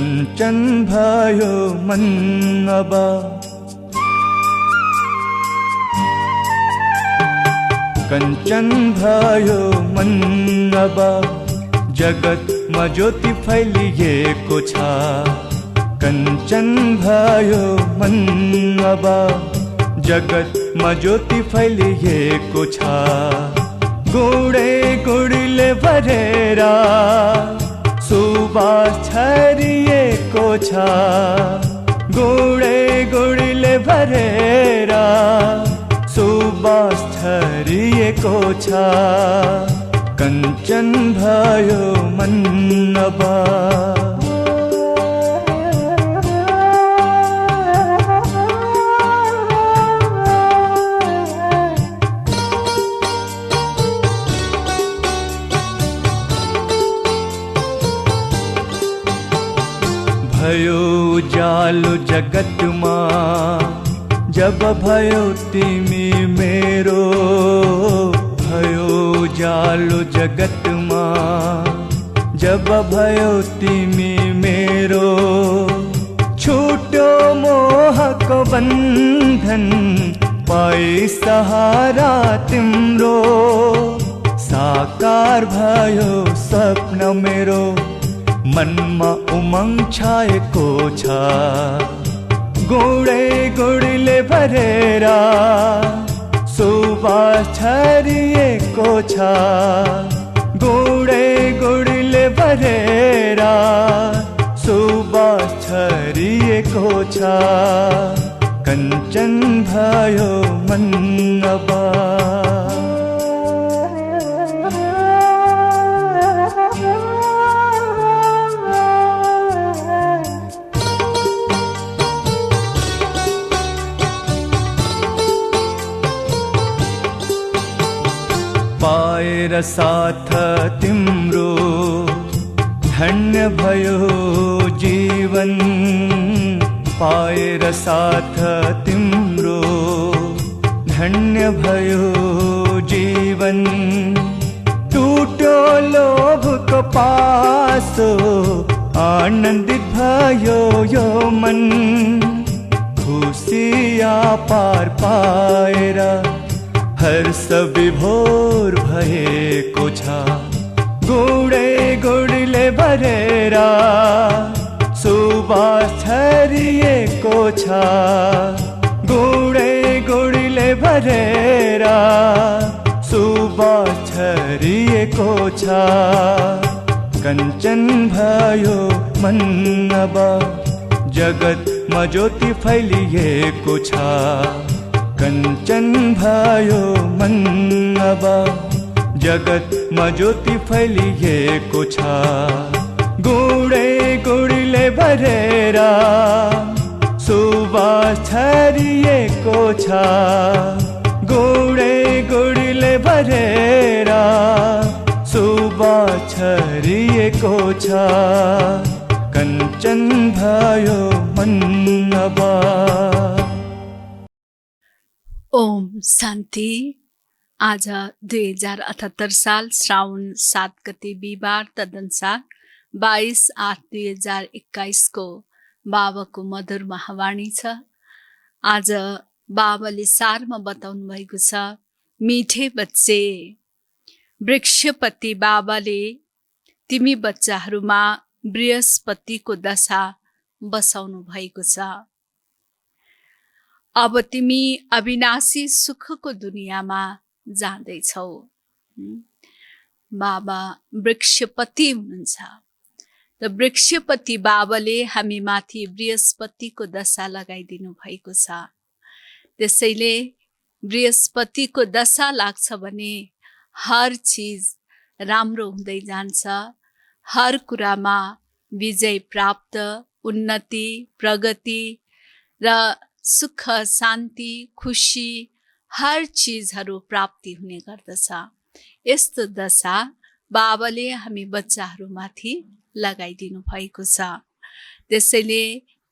कञ्चन भयो मन अब कञ्चन भयो मन अब जगतमा ज्योति फैलिएको छ कञ्चन भयो मन अब जगतमा ज्योति फैलिएको छ गुडे गुडीले भरेर सुबास छरिएको छ गुडे गुडीले भरेर सुबास छरिएको छ कञ्चन भयो मन अब भयो उज्यालो जगतमा जब भयो तिमी मेरो भयो उज्यालो जगतमा जब भयो तिमी मेरो छुट्यो मोहको बन्धन पाई सहारा तिम्रो साकार भयो सपना मेरो मनमा उमंग छाएको छ गुडे गुडीले भरेर सुबास छरिएको छ गुडे गुडीले भरेर सुबास छरिएको छ कञ्चन भयो मन अब पाएर साथ तिम्रो धन्य भयो जीवन पाएर साथ तिम्रो धन्य भयो जीवन टुट्यो लोभको पासो आनन्दित भयो यो मन खुसिया पार पाएर हर्ष विभोर भएको छ गुडे गुडीले भरेर सुबास छरिएको छ गुडे गुडीले भरेर सुबास छरिएको छ कञ्चन भयो मन अब जगतमा ज्योति फैलिएको छ कञ्चन भयो मन अब जगतमा ज्योति फैलिएको छ गुडे गुडीले भरेर सुबास छरिएको छ गुडे गुडीले भरेर सुबास छरिएको छ कञ्चन भयो मन अब ओम शान्ति। आज 2078 साल श्रावण 7 गते बिहिबार तदनुसार 22/8/2021 को बाबाको मधुर महावाणी छ। आज बाबाले सारमा बताउनु भएको छ, मिठे बच्चे वृक्षपति बाबाले तिमी बच्चाहरूमा बृहस्पतिको दशा बसाउनु भएको छ। अब तिमी अविनाशी सुखको दुनियाँमा जाँदैछौ। बाबा वृक्षपति हुनुहुन्छ। त वृक्षपति बाबाले हामी माथि बृहस्पतिको दशा लगाइदिनु भएको छ। त्यसैले बृहस्पतिको दशा लाग्छ भने हर चीज राम्रो हुँदै जान्छ। हर कुरामा विजय प्राप्त, उन्नति, प्रगति र सुख, शान्ति, खुशी हर चीजहरू प्राप्ति हुने गर्दछ। यस्तो दशा बाबाले हामी बच्चाहरूमाथि लगाइदिनु भएको छ। त्यसैले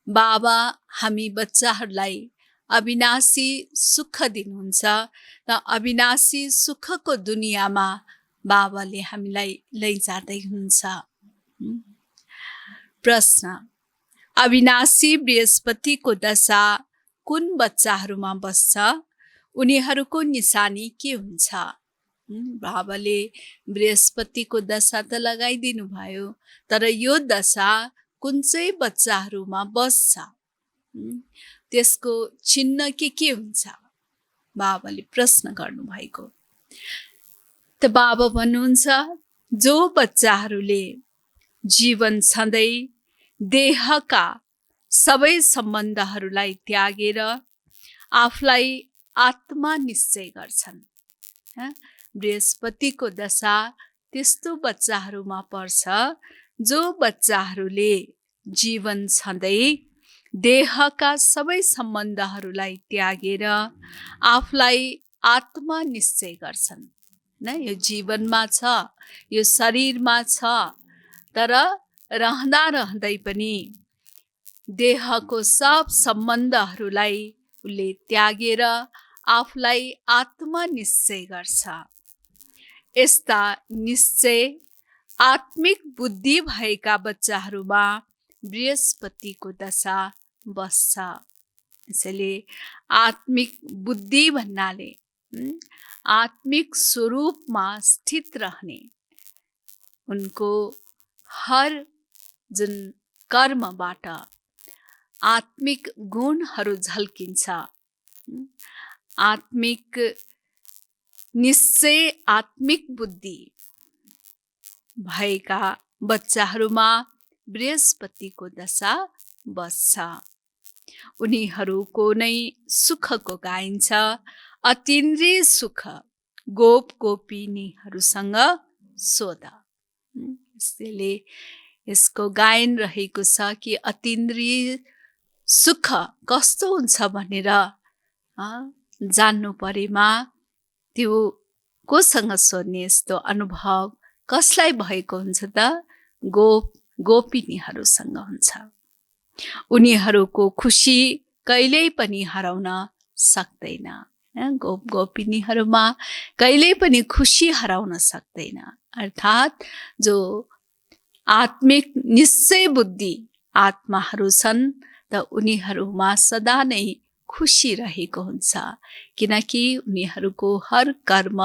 बाबा हामी बच्चाहरूलाई अविनाशी सुख दिनुहुन्छ र अविनाशी सुखको दुनियाँमा बाबाले हामीलाई लैजाँदै हुनुहुन्छ। प्रश्न, अविनाशी बृहस्पतिको दशा कुन बच्चाहरूमा बस्छ, उनीहरूको निशानी के हुन्छ? बाबाले बृहस्पतिको दशा त लगाइदिनु भयो, तर यो दशा कुन चाहिँ बच्चाहरूमा बस्छ, त्यसको चिन्ह के हुन्छ? बाबाले प्रश्न गर्नुभएको। त बाबा भन्नुहुन्छ, जो बच्चाहरूले जीवन छँदै देहका सबै सम्बन्धहरूलाई त्यागेर आफूलाई आत्मा निश्चय गर्छन्। बृहस्पतिको दशा त्यस्तो बच्चाहरूमा पर्छ जो बच्चाहरूले जीवन छँदै देहका सबै सम्बन्धहरूलाई त्यागेर आफूलाई आत्मा निश्चय गर्छन्। यो जीवनमा छ, यो शरीरमा छ, तर रहँदा रहँदै पनि देहको सब सम्बन्धहरूलाई उसले त्यागेर आफूलाई आत्मा निश्चय गर्छ। यस्ता निश्चय आत्मिक बुद्धि भएका बच्चाहरूमा बृहस्पतिको दशा बस्छ। यसैले आत्मिक बुद्धि भन्नाले आत्मिक स्वरूपमा स्थित रहने, उनको हर जुन कर्मबाट आत्मिक गुणहरू झल्किन्छ। आत्मिक निश्चय, आत्मिक बुद्धि भएका बच्चाहरूमा बृहस्पतिको दशा बस्छ। उनीहरूको नै सुखको गाइन्छ। अतीन्द्रिय सुख गोप गोपिनीहरूसँग सोध। यसले यसको गायन रहेको छ कि अतीन्द्रिय सुख कस्तो हुन्छ भनेर जान्नु परेमा त्यो कोसँग सोध्ने? यस्तो अनुभव कसलाई भएको हुन्छ त? गोप गोपिनीहरूसँग हुन्छ। उनीहरूको खुसी कहिल्यै पनि हराउन सक्दैन। गोप गोपिनीहरूमा कहिल्यै पनि खुसी हराउन सक्दैन। अर्थात् जो आत्मिक निश्चय बुद्धि आत्माहरू छन् त उनीहरूमा सदा नै खुसी रहेको हुन्छ, किनकि उनीहरूको हर कर्म,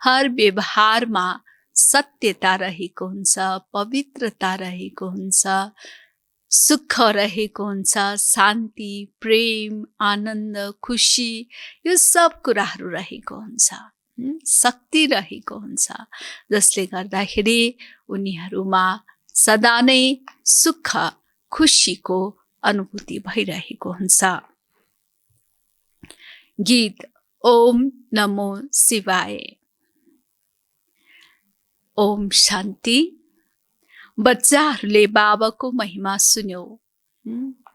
हर व्यवहारमा सत्यता रहेको हुन्छ, पवित्रता रहेको हुन्छ, सुख रहेको हुन्छ, शान्ति, प्रेम, आनन्द, खुसी, यो सब कुराहरू रहेको हुन्छ, शक्ति रहेको हुन्छ, जसले गर्दाखेरि उनीहरूमा सदा नै सुख खुसीको अनुभूति भइरहेको हुन्छ। गीत ओम नमो शिवाय। ओम शान्ति। बच्चाहरूले बाबाको महिमा सुन्यो।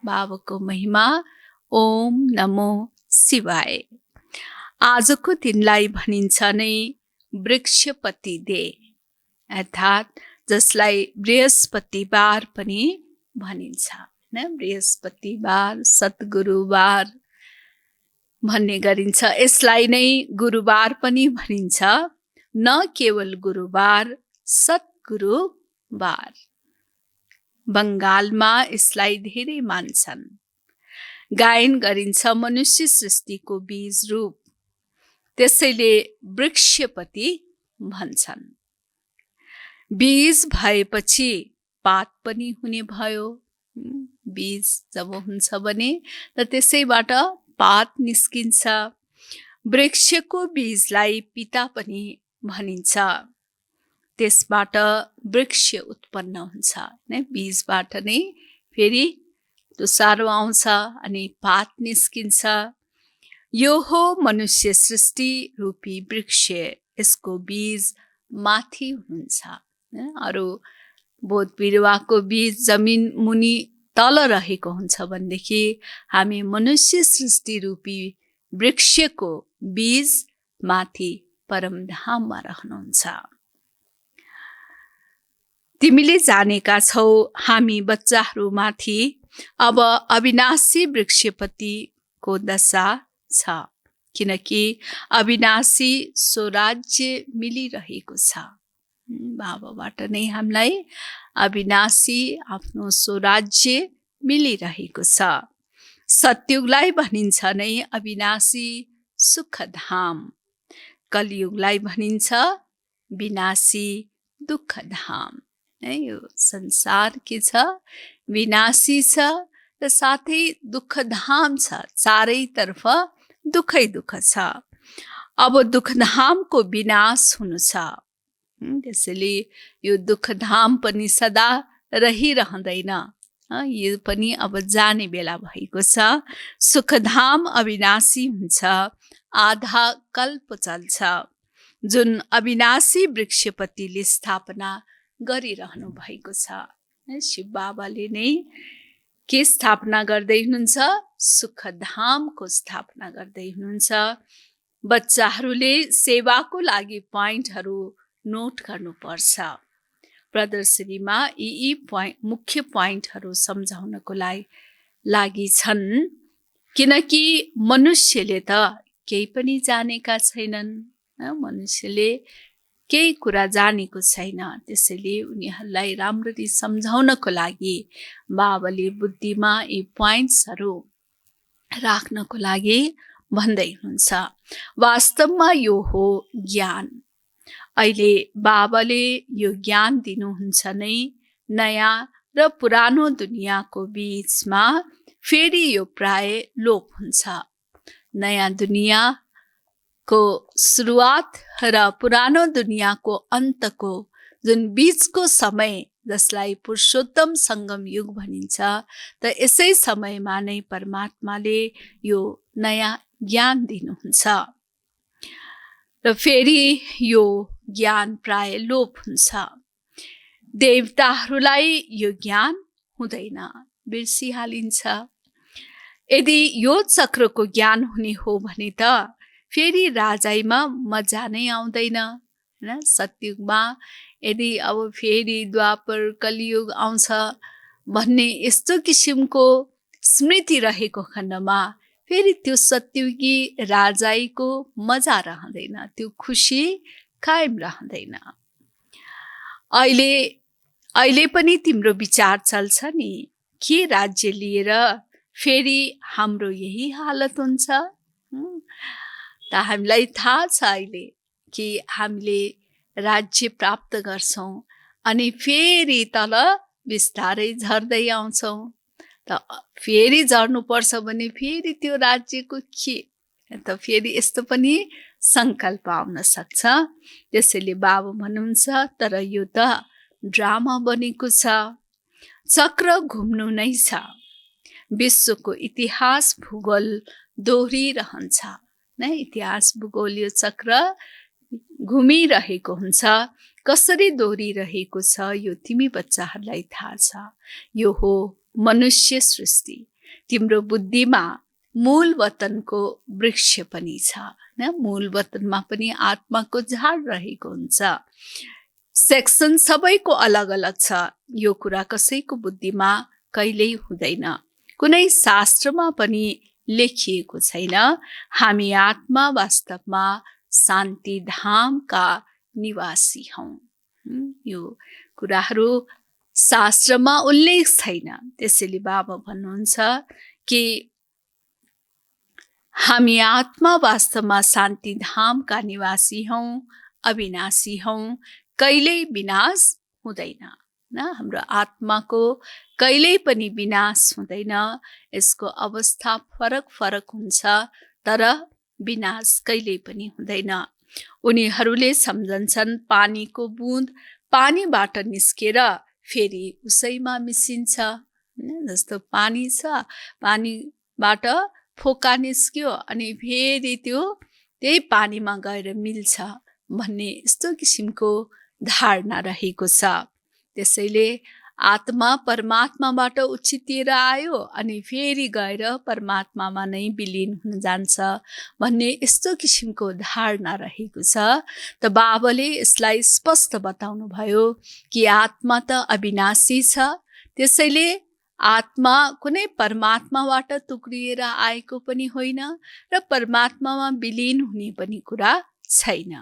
बाबाको महिमा ओम नमो शिवाय। आजको दिनलाई भनिन्छ नै वृक्षपति डे, अर्थात् जसलाई बृहस्पतिबार पनि भनिन्छ। बृहस्पतिबार, सद्गुरुबार भन्ने गरिन्छ। यसलाई नै गुरुबार पनि भनिन्छ। न केवल गुरुबार, सद्गुरुबार। बङ्गालमा यसलाई धेरै मान्छन्। गायन गरिन्छ मनुष्य सृष्टिको बीज रूप, त्यसैले वृक्षपति भन्छन्। बीज भएपछि पात पनि हुने भयो। बीज जब हुन्छ भने त त्यसैबाट पात निस्किन्छ। वृक्षको बीजलाई पिता पनि भनिन्छ। त्यसबाट वृक्ष उत्पन्न हुन्छ। बीजबाट नै फेरि तुसारो आउँछ अनि पात निस्किन्छ। यो हो मनुष्य सृष्टि रूपी वृक्ष। यसको बीज माथि हुन्छ। अरू बोट बिरुवाको बीज जमिन मुनि तल रहेको हुन्छ भनेदेखि हामी मनुष्य सृष्टि रूपी वृक्षको बीज माथि परमधाममा रहनुहुन्छ। तिमीले जानेका छौ हामी बच्चाहरूमाथि अब अविनाशी वृक्षपतिको दशा छ, किनकि अविनाशी स्वराज्य मिलिरहेको छ। बाबाबाट नै हामीलाई अविनाशी आफ्नो स्वराज्य मिलिरहेको छ। सतयुगलाई भनिन्छ नै अविनाशी सुखधाम, कलियुगलाई भनिन्छ विनाशी दुःखधाम। यो संसार के छ? विनाशी छ र साथै दुःखधाम छ। चारैतर्फ दुःखै दुःख छ। अब दुःखधामको विनाश हुनु छ। त्यसैले यो दुःखधाम पनि सदा रहिरहँदैन। यो पनि अब जाने बेला भएको छ। सुखधाम अविनाशी हुन्छ, आधा कल्प चल्छ। जुन अविनाशी वृक्षपतिले स्थापना गरिरहनु भएको छ। शिव बाबाले नै के स्थापना गर्दै हुनुहुन्छ? सुखधामको स्थापना गर्दै हुनुहुन्छ। बच्चाहरूले सेवाको लागि पोइन्टहरू नोट गर्नुपर्छ। प्रदर्शनीमा यी मुख्य पोइन्टहरू सम्झाउनको लागि छन्, किनकि मनुष्यले त केही पनि जानेका छैनन्। मनुष्यले केही कुरा जानेको छैन। त्यसैले उनीहरूलाई राम्ररी सम्झाउनको लागि बाबाले बुद्धिमा यी पोइन्ट्सहरू राख्नको लागि भन्दै हुनुहुन्छ। वास्तवमा यो हो ज्ञान। अहिले बाबाले यो ज्ञान दिनुहुन्छ नै नयाँ र पुरानो दुनियाँको बीचमा फेरि यो प्राय लोप हुन्छ। नयाँ दुनियाँको सुरुवात र पुरानो दुनियाँको अन्तको जुन बीचको समय, जसलाई पुरुषोत्तम सङ्गम युग भनिन्छ, त यसै समयमा नै परमात्माले यो नयाँ ज्ञान दिनुहुन्छ र फेरि यो ज्ञान प्राय लोप हुन्छ। देवताहरूलाई यो ज्ञान हुँदैन, बिर्सिहालिन्छ। यदि यो चक्रको ज्ञान हुने हो भने त फेरि राजाइमा मजा नै आउँदैन। सतयुगमा यदि अब फेरि द्वापर कलियुग आउँछ भन्ने यस्तो किसिमको स्मृति रहेको खण्डमा फेरि त्यो सतयुगी राजाइको मजा रहँदैन, त्यो खुसी कायम रहँदैन। अहिले पनि तिम्रो विचार चल्छ नि, के राज्य लिएर फेरि हाम्रो यही हालत हुन्छ? त हामीलाई थाहा छ अहिले कि हामीले राज्य प्राप्त गर्छौँ अनि फेरि तल बिस्तारै झर्दै आउँछौँ। त फेरि झर्नुपर्छ भने फेरि त्यो राज्यको के? त फेरि यस्तो पनि सङ्कल्प आउन सक्छ। त्यसैले बाबा भन्नुहुन्छ, तर यो त ड्रामा बनेको छ, चक्र घुम्नु नै छ। विश्वको इतिहास भूगोल दोहोरिरहन्छ। इतिहास भूगोल यो चक्र घुमिरहेको हुन्छ। कसरी दोहोरिरहेको छ यो तिमी बच्चाहरूलाई थाहा छ। यो हो मनुष्य सृष्टि। तिम्रो बुद्धिमा मूल वतनको वृक्ष पनि छ। मूल वतनमा पनि आत्माको झाड रहेको हुन्छ। सेक्सन सबैको अलग अलग छ। यो कुरा कसैको बुद्धिमा कहिल्यै हुँदैन। कुनै शास्त्रमा पनि लेखिएको छैन हामी आत्मा वास्तवमा शान्ति धामका निवासी हौँ। यो कुराहरू शास्त्रमा उल्लेख छैन। त्यसैले बाबा भन्नुहुन्छ कि हामी आत्मा वास्तवमा शान्ति धामका निवासी हौँ, अविनाशी हौँ, कहिल्यै विनाश हुँदैन। हाम्रो आत्माको कहिल्यै पनि विनाश हुँदैन। यसको अवस्था फरक फरक हुन्छ, तर विनाश कहिल्यै पनि हुँदैन। उनीहरूले सम्झन्छन् पानीको बुँद पानीबाट निस्केर फेरि उसैमा मिसिन्छ। जस्तो पानी छ, पानीबाट फोका निस्क्यो अनि फेरि त्यो त्यही पानीमा गएर मिल्छ भन्ने यस्तो किसिमको धारणा रहेको छ। त्यसैले आत्मा परमात्माबाट उछिटिएर आयो अनि फेरि गएर परमात्मामा नै विलिन हुन जान्छ भन्ने यस्तो किसिमको धारणा रहेको छ। त बाबाले यसलाई स्पष्ट बताउनु भयो कि आत्मा त अविनाशी छ। त्यसैले आत्मा कुनै परमात्माबाट टुक्रिएर आएको पनि होइन र परमात्मामा विलिन हुने पनि कुरा छैन।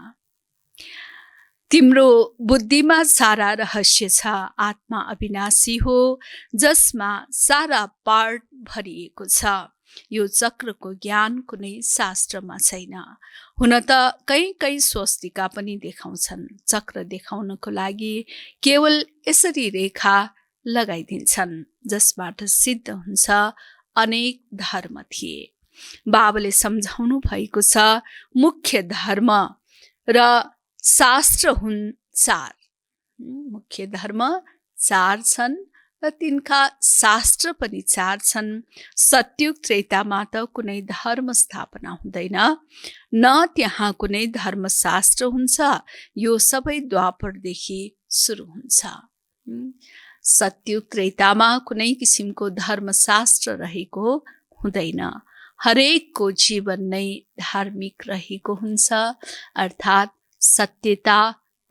त तिम्रो बुद्धिमा सारा रहस्य छ, आत्मा अविनाशी हो जसमा सारा पार्ट भरिएको छ। यो चक्रको ज्ञान कुनै शास्त्रमा छैन। हुन त कहीँ स्वस्तिका पनि देखाउँछन्। चक्र देखाउनको लागि केवल यसरी रेखा लगाइदिन्छन्, जसबाट सिद्ध हुन्छ अनेक धर्म थिए। बाबाले सम्झाउनु भएको छ, मुख्य धर्म र शास्त्र हुन् 4। मुख्य धर्म 4 छन् र तिनका शास्त्र पनि 4 छन्। सत्युग त्रेतामा त कुनै धर्म स्थापना हुँदैन, न त्यहाँ कुनै धर्मशास्त्र हुन्छ। यो सबै द्वापरदेखि सुरु हुन्छ। सत्युग त्रेतामा कुनै किसिमको धर्मशास्त्र रहेको हुँदैन। हरेकको जीवन नै धार्मिक रहेको हुन्छ, अर्थात् सत्यता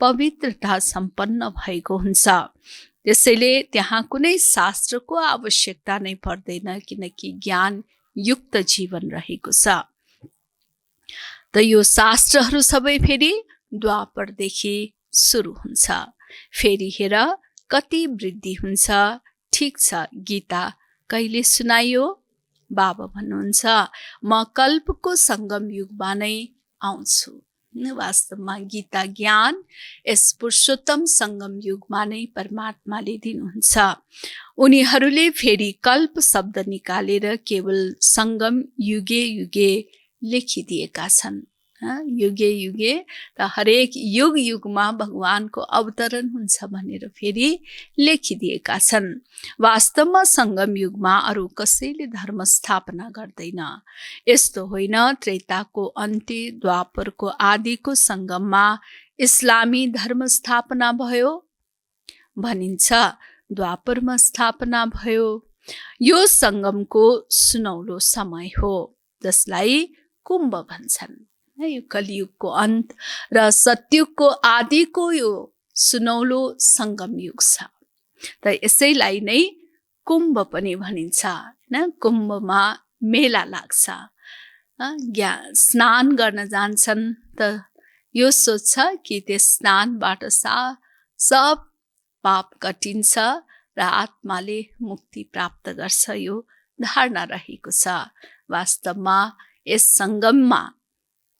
पवित्रता सम्पन्न भएको हुन्छ। त्यसैले त्यहाँ कुनै शास्त्रको आवश्यकता नै पर्दैन, किनकि ज्ञान युक्त जीवन रहेको छ। त यो शास्त्रहरू सबै फेरि द्वापरदेखि सुरु हुन्छ। फेरि हेर कति वृद्धि हुन्छ। ठिक छ, गीता कहिले सुनाइयो? बाबा भन्नुहुन्छ, म कल्पको सङ्गम युगमा नै आउँछु। वास्तवमा गीता ज्ञान यस पुरुषोत्तम सङ्गम युगमा नै परमात्माले दिनुहुन्छ। उनीहरूले फेरि कल्प शब्द निकालेर केवल सङ्गम युगे युगे लेखिदिएका छन्। युगे युगे र हरेक युग युगमा भगवानको अवतरण हुन्छ भनेर फेरि लेखिदिएका छन्। वास्तवमा सङ्गम युगमा अरू कसैले धर्म स्थापना गर्दैन। यस्तो होइन, त्रेताको अन्त्य द्वापरको आदिको सङ्गममा इस्लामी धर्म स्थापना भयो भनिन्छ। द्वापरमा स्थापना भयो। यो सङ्गमको सुनौलो समय हो, जसलाई कुम्भ भन्छन्। यो कलियुगको अन्त र सत्युगको आदिको यो सुनौलो सङ्गम युग छ। त यसैलाई नै कुम्भ पनि भनिन्छ। कुम्भमा मेला लाग्छ, स्नान गर्न जान्छन्। त यो सोच्छ कि त्यस स्नानबाट सब पाप कटिन्छ र आत्माले मुक्ति प्राप्त गर्छ। यो धारणा रहेको छ। वास्तवमा यस सङ्गममा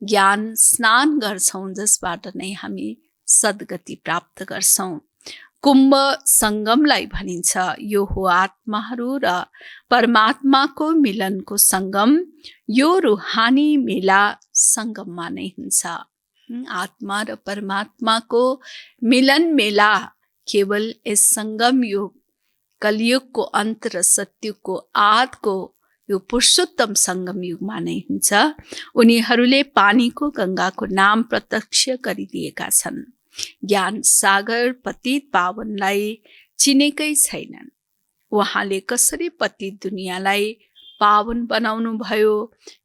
ज्ञान स्नान गर्छौँ, जसबाट नै हामी सद्गति प्राप्त गर्छौँ। कुम्भ सङ्गमलाई भनिन्छ, यो हो आत्माहरू र परमात्माको मिलनको सङ्गम। यो रुहानी मेला सङ्गममा नै हुन्छ। आत्मा र परमात्माको मिलन मेला केवल यस सङ्गम युग, कलियुगको अन्त र सत्युगको आदको यो पुरुषोत्तम सङ्गम युगमा नै हुन्छ। उनीहरूले पानीको गङ्गाको नाम प्रत्यक्ष गरिदिएका छन्। ज्ञान सागर पतित पावनलाई चिनेकै छैनन्। उहाँले कसरी पतित दुनियाँलाई पावन बनाउनु भयो,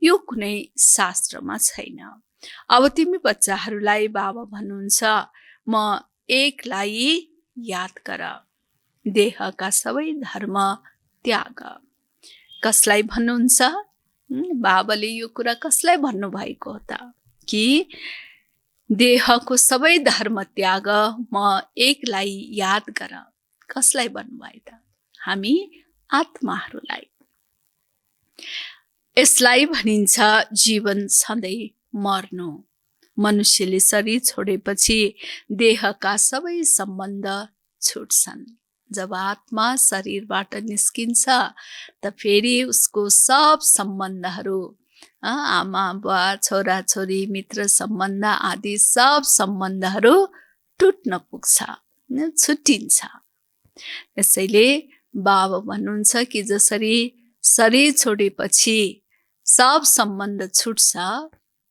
यो कुनै शास्त्रमा छैन। अब तिमी बच्चाहरूलाई बाबा भन्नुहुन्छ, म एकलाई याद गर, देहका सबै धर्म त्याग। कसलाई भन्नुहुन्छ? बाबाले यो कुरा कसलाई भन्नुभएको हो त? कि देहको सबै धर्म त्याग, म एकलाई याद गर। कसलाई भन्नुभयो त? हामी आत्माहरूलाई। यसलाई भनिन्छ जीवन सधैँ मर्नु। मनुष्यले शरीर छोडेपछि देहका सबै सम्बन्ध छुट्छन्। जब आत्मा शरीरबाट निस्किन्छ त फेरि उसको सब सम्बन्धहरू, आमा बुवा छोरा छोरी मित्र सम्बन्ध आदि सब सम्बन्धहरू टुट्न पुग्छ, छुट्टिन्छ। यसैले बाबा भन्नुहुन्छ कि जसरी शरीर छोडेपछि सब सम्बन्ध छुट्छ,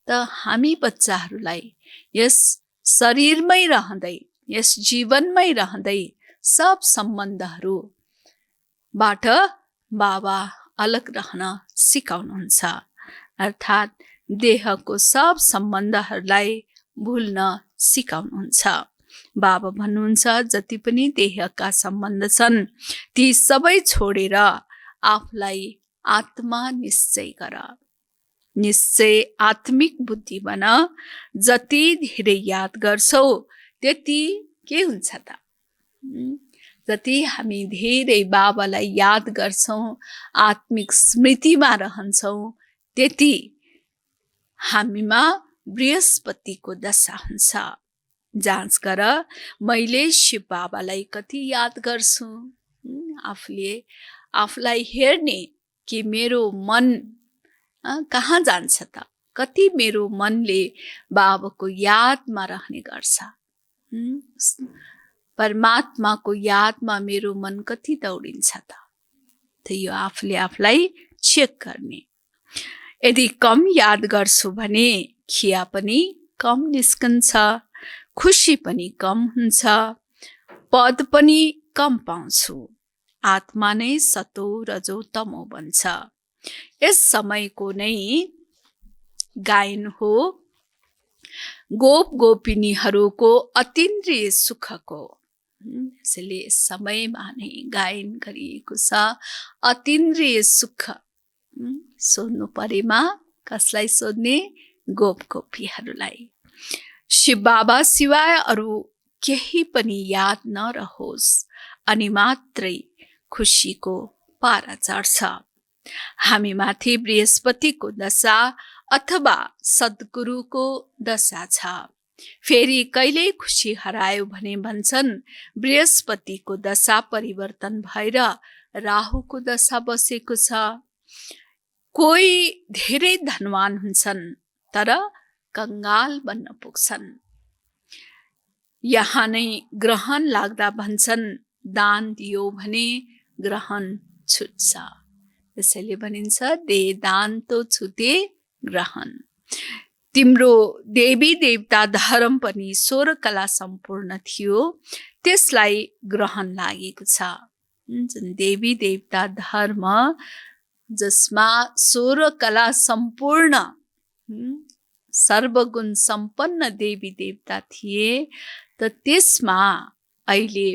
त हामी बच्चाहरूलाई यस शरीरमै रहँदै, यस जीवनमै रहँदै सब सम्बन्धहरूबाट बाबा अलग रहन सिकाउनुहुन्छ। अर्थात् देहको सब सम्बन्धहरूलाई भुल्न सिकाउनुहुन्छ। बाबा भन्नुहुन्छ, जति पनि देहका सम्बन्ध छन् ती सबै छोडेर आफूलाई आत्मा निश्चय गर। निश्चय आत्मिक बुद्धि बन। जति धेरै याद गर्छौ त्यति के हुन्छ त? जति हामी धेरै बाबालाई याद गर्छौँ, आत्मिक स्मृतिमा रहन्छौँ, त्यति हामीमा बृहस्पतिको दशा हुन्छ। जाँच गर, मैले शिव बाबालाई कति याद गर्छु। आफूलाई हेर्ने कि मेरो मन कहाँ जान्छ त? कति मेरो मनले बाबाको यादमा रहने गर्छ। परमात्माको यादमा मेरो मन कति दौडिन्छ त? यो आफूले आफूलाई चेक गर्ने। यदि कम याद गर्छु भने खिया पनि कम निस्कन्छ, खुसी पनि कम हुन्छ, पद पनि कम पाउँछु। आत्मा नै सतो रजो तमो बन्छ। यस समयको नै गायन हो गोप गोपिनीहरूको अतीन्द्रिय सुखको। यसैले समयमा नै गायन गरिएको छ अतीन्द्रिय सुख। सोध्नु परेमा कसलाई सोध्ने? गोप गोपीहरूलाई। शिव बाबा सिवाय अरू केही पनि याद नरहोस् अनि मात्रै खुसीको पारा चढ्छ। हामी माथि बृहस्पतिको दशा अथवा सद्गुरुको दशा छ। फेरि कहिल्यै खुसी हरायो भने भन्छन् बृहस्पतिको दशा परिवर्तन भएर राहुको दशा बसेको छ। कोही धेरै धनवान हुन्छन् तर कंगाल बन्न पुग्छन्। यहाँ नै ग्रहण लाग्दा भन्छन् दान दियो भने ग्रहण छुट्छ। त्यसैले भनिन्छ दे दान तो छुटे ग्रहण। तिम्रो देवी देवता धर्म पनि 16 कला सम्पूर्ण थियो, त्यसलाई ग्रहण लागेको छ। जुन देवी देवता धर्म जसमा 16 कला सम्पूर्ण सर्वगुण सम्पन्न देवी देवता थिए, त त्यसमा अहिले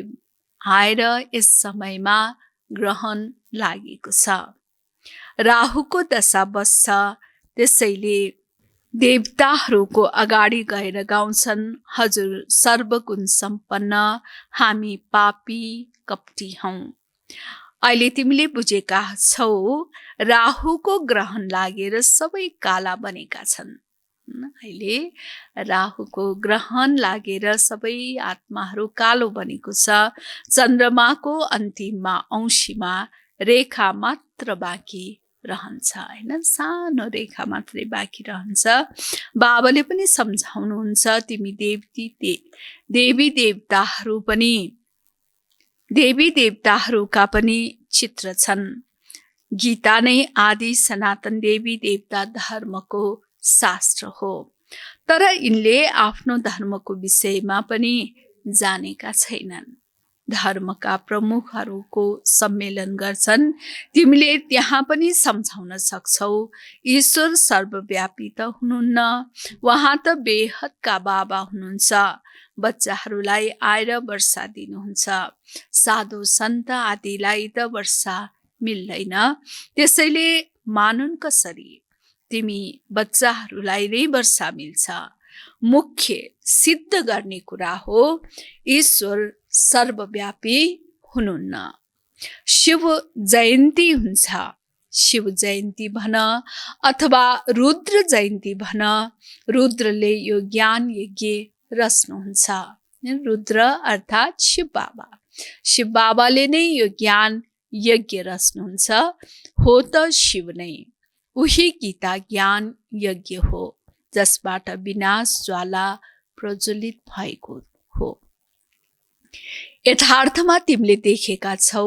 आएर यस समयमा ग्रहण लागेको छ। राहुको दशा बस्छ। त्यसैले देवताहरूको अगाडि गएर गाउँछन् हजुर सर्वगुण सम्पन्न, हामी पापी कपटी हौं। अहिले तिमीले बुझेका छौ राहुको ग्रहण लागेर सबै काला बनेका छन्। अहिले राहुको ग्रहण लागेर सबै आत्माहरू कालो बनेको छ। चन्द्रमाको अन्तिममा औँसीमा रेखा मात्र बाँकी रहन्छ, हैन? सानो रेखा मात्रै बाँकी रहन्छ। बाबाले पनि सम्झाउनुहुन्छ तिमी देवी देवताहरूका पनि चित्र छन्। गीता नै आदि सनातन देवी देवता धर्मको शास्त्र हो। तर यिनले आफ्नो धर्मको विषयमा पनि जानेका छैनन्। धर्मका प्रमुखहरूको सम्मेलन गर्छन्। तिमीले त्यहाँ पनि सम्झाउन सक्छौ ईश्वर सर्वव्यापी त हुनुहुन्न, उहाँ त बेहदका बाबा हुनुहुन्छ। बच्चाहरूलाई आएर वर्षा दिनुहुन्छ, साधु सन्त आदिलाई त वर्षा मिल्दैन। त्यसैले मानुन् कसरी? तिमी बच्चाहरूलाई नै वर्षा मिल्छ। मुख्य सिद्ध गर्ने कुरा हो ईश्वर सर्वव्यापी हुनुहुन्न। शिव जयन्ती हुन्छ। शिव जयन्ती भन अथवा रुद्र जयन्ती भन, रुद्रले यो ज्ञान यज्ञ रच्नुहुन्छ। रुद्र अर्थात् शिव बाबा। शिव बाबाले नै यो ज्ञान यज्ञ रच्नुहुन्छ। हो त शिव नै। उही गीता ज्ञान यज्ञ हो जसबाट विनाश ज्वाला प्रज्वलित भएको हो। यथार्थमा तिमीले देखेका छौ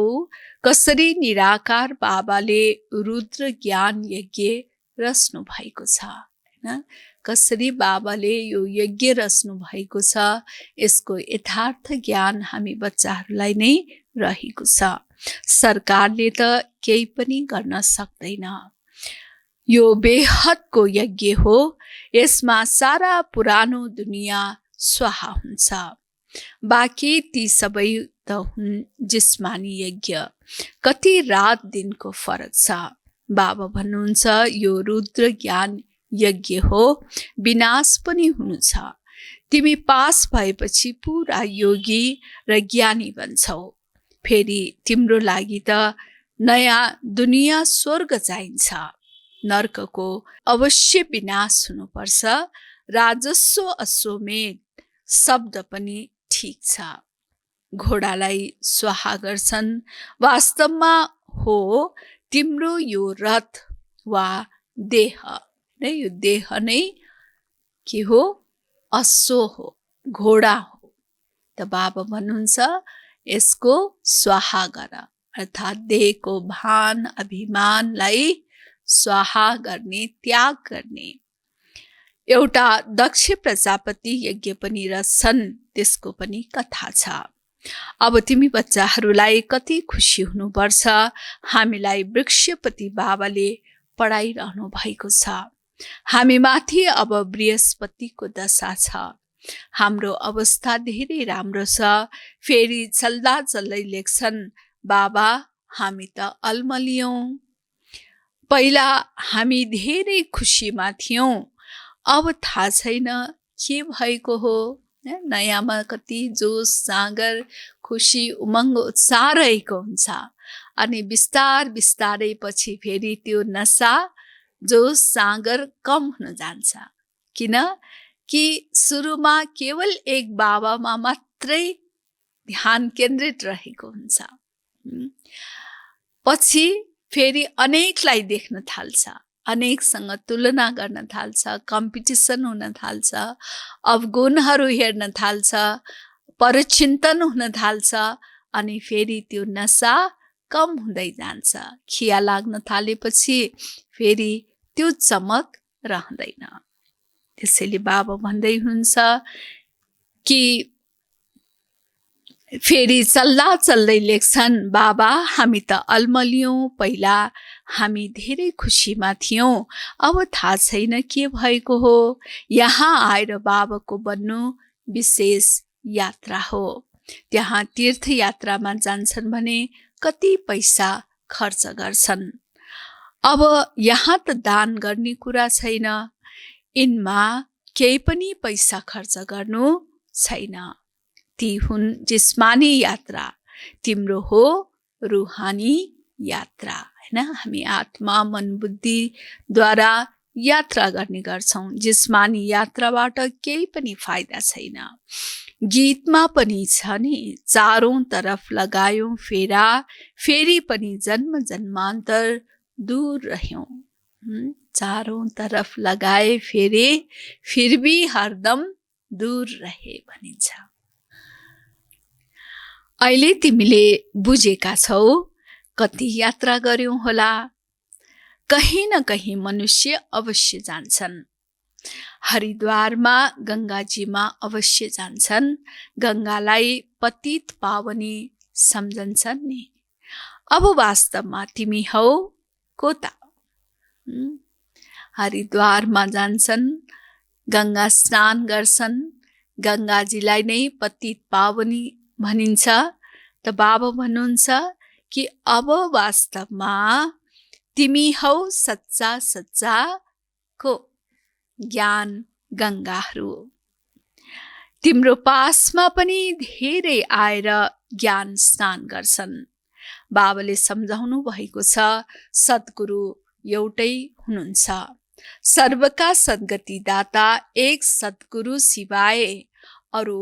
कसरी निराकार बाबाले रुद्र ज्ञान यज्ञ रच्नु भएको छ, हैन? कसरी बाबाले यो यज्ञ रच्नु भएको छ, यसको यथार्थ ज्ञान हामी बच्चाहरूलाई नै रहेको छ। सरकारले त केही पनि गर्न सक्दैन। यो बेहदको यज्ञ हो। यसमा सारा पुरानो दुनियाँ स्वाहा हुन्छ। बाँकी ती सबै त हुन् जिस्मानी यज्ञ। कति रात दिनको फरक छ। बाबा भन्नुहुन्छ यो रुद्र ज्ञान यज्ञ हो, विनाश पनि हुनु छ। तिमी पास भएपछि पुरा योगी र ज्ञानी बन्छौ। फेरि तिम्रो लागि त नयाँ दुनियाँ स्वर्ग चाहिन्छ। नर्कको अवश्य विनाश हुनुपर्छ। राजस्व अश्वमेध शब्द पनि ठिक छ। घोडालाई स्वाहा गर्छन्। वास्तवमा हो तिम्रो यो रथ वा देह नै, यो देह नै के हो? अश्व हो, घोडा हो। त बाबा भन्नुहुन्छ यसको स्वाहा गर, अर्थात् देहको भान अभिमानलाई स्वाहा गर्ने, त्याग गर्ने। एउटा दक्ष प्रजापति यज्ञ पनि रहेछन्, त्यसको पनि कथा छ। अब तिमी बच्चाहरूलाई कति खुसी हुनुपर्छ। हामीलाई वृक्षपति बाबाले पढाइरहनु भएको छ। हामी माथि अब बृहस्पतिको दशा छ। हाम्रो अवस्था धेरै राम्रो छ। फेरि चल्दा चल्दै लेख्छन्, बाबा हामी त अल्मलियौँ। पहिला हामी धेरै खुसीमा थियौँ, अब थाहा छैन के भएको हो। नयाँमा कति जोस जाँगर, खुसी, उमङ्ग, उत्साह रहेको हुन्छ। अनि बिस्तारै पछि फेरि त्यो नसा, जोस जाँगर कम हुन जान्छ। किन कि सुरुमा केवल एक बाबामा मात्रै ध्यान केन्द्रित रहेको हुन्छ। पछि फेरि अनेकलाई देख्न थाल्छ, अनेकसँग तुलना गर्न थाल्छ, कम्पिटिसन हुन थाल्छ, अवगुणहरू हेर्न थाल्छ, परचिन्तन हुन थाल्छ। अनि फेरि त्यो नसा कम हुँदै जान्छ। खिया लाग्न थालेपछि फेरि त्यो चमक रहँदैन। त्यसैले बाबा भन्दै हुनुहुन्छ कि फेरि चल्दै लेख्छन्, बाबा हामी त अल्मलियौँ। पहिला हामी धेरै खुसीमा थियौँ, अब थाहा छैन के भएको हो। यहाँ आएर बाबाको बन्नु विशेष यात्रा हो। त्यहाँ तीर्थयात्रामा जान्छन् भने कति पैसा खर्च गर्छन्। अब यहाँ त दान गर्ने कुरा छैन, यिनमा केही पनि पैसा खर्च गर्नु छैन। ती हुन् जिस्मानी यात्रा, तिम्रो हो रुहानी यात्रा, हैन? हामी आत्मा मन बुद्धिद्वारा यात्रा गर्ने गर्छौँ। जिस्मानी यात्राबाट केही पनि फाइदा छैन। गीतमा पनि छ नि, चारौं तरफ लगायौं फेरा, फेरि पनि जन्म जन्मान्तर दूर रह्यौं। चारौं तरफ लगाए फेरे, फिर भी हरदम दूर रहे भनिन्छ। अहिले तिमीले बुझेका छौ कति यात्रा गर्यौं होला। कहीं न कहीं मनुष्य अवश्य जान्छन्। हरिद्वारमा गंगाजीमा अवश्य जान्छन्। गंगालाई पतित पावनी सम्झन्छन् नि। अब वास्तवमा तिमी हौ को त? हरिद्वारमा जान्छन्, गंगा स्नान गर्छन्, गंगाजीलाई नै पतित पावनी भनिन्छ। त बाबा भन्नुहुन्छ कि अब वास्तवमा तिमी हौ सच्चा को ज्ञान गंगाहरू। तिम्रो पासमा पनि धेरै आएर ज्ञान स्नान गर्छन्। बाबाले सम्झाउनु भएको छ, सद्गुरु एउटै हुनुहुन्छ। सर्वका सद्गति दाता एक सद्गुरु सिवाय अरु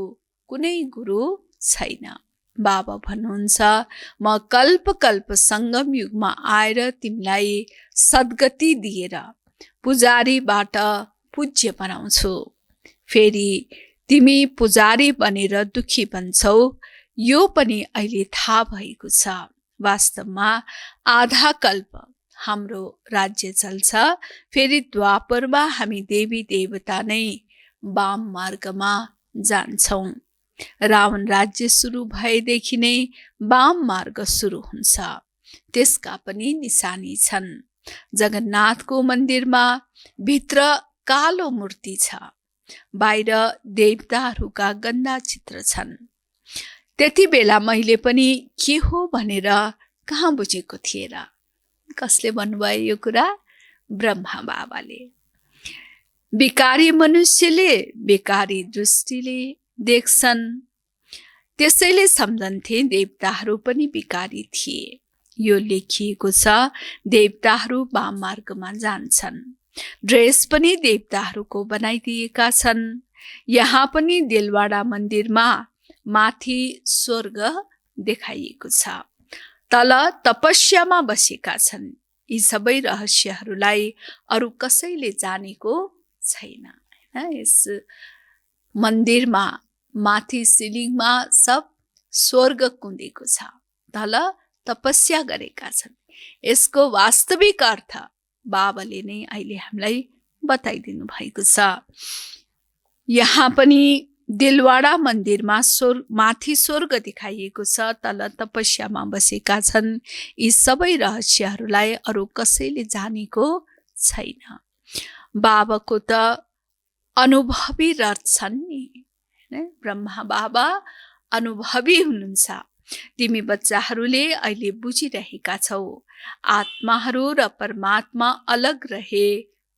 कुनै गुरु छैन। बाबा भन्नुहुन्छ, म कल्प कल्प संगम युगमा आएर तिमीलाई सद्गति दिएर पुजारीबाट पूज्य बनाउँछु। फेरि तिमी पुजारी बनेर दुखी बन्छौ, यो पनि अहिले थाहा भएको छ। वास्तवमा आधा कल्प हाम्रो राज्य चल्छ। फेरि द्वापरमा हामी देवी देवता नै वाम मार्गमा जान्छौं। रावण राज्य सुरु भएदेखि नै वाम मार्ग सुरु हुन्छ। त्यसका पनि निशानी छन्। जगन्नाथको मन्दिरमा भित्र कालो मूर्ति छ, बाहिर देवताहरूका गन्दा चित्र छन्। त्यति बेला मैले पनि के हो भनेर कहाँ बुझेको थिएँ र? कसले भन्नुभयो यो कुरा? ब्रह्मा बाबाले। बेकारी मनुष्यले बेकारी दृष्टिले देख्छन्, त्यसैले सम्झन्थे देवताहरू पनि बेकारी थिए। यो लेखिएको छ, देवताहरू वाम मार्गमा जान्छन्। ड्रेस पनि देवताहरूको बनाइदिएका छन्। यहाँ पनि दिलवाडा मन्दिरमा माथि स्वर्ग देखाइएको छ, तल तपस्यामा बसेका छन्। यी सबै रहस्यहरूलाई अरू कसैले जानेको छैन। यस मन्दिरमा माथि सिलिङमा सब स्वर्ग कुँदेको छ, तल तपस्या गरेका छन्। यसको वास्तविक अर्थ बाबाले नै अहिले हामीलाई बताइदिनु भएको छ। यहाँ पनि दिलवाडा मन्दिरमा माथि स्वर्ग देखाइएको छ, तल तपस्यामा बसेका छन्। यी सबै रहस्यहरूलाई अरू कसैले जानेको छैन। बाबाको त अनुभवी रथ छन् नि, ब्रह्मा बाबा अनुभवी हुनुहुन्छ। तिमी बच्चाहरूले अहिले बुझिरहेका छौ, आत्माहरू र परमात्मा अलग रहे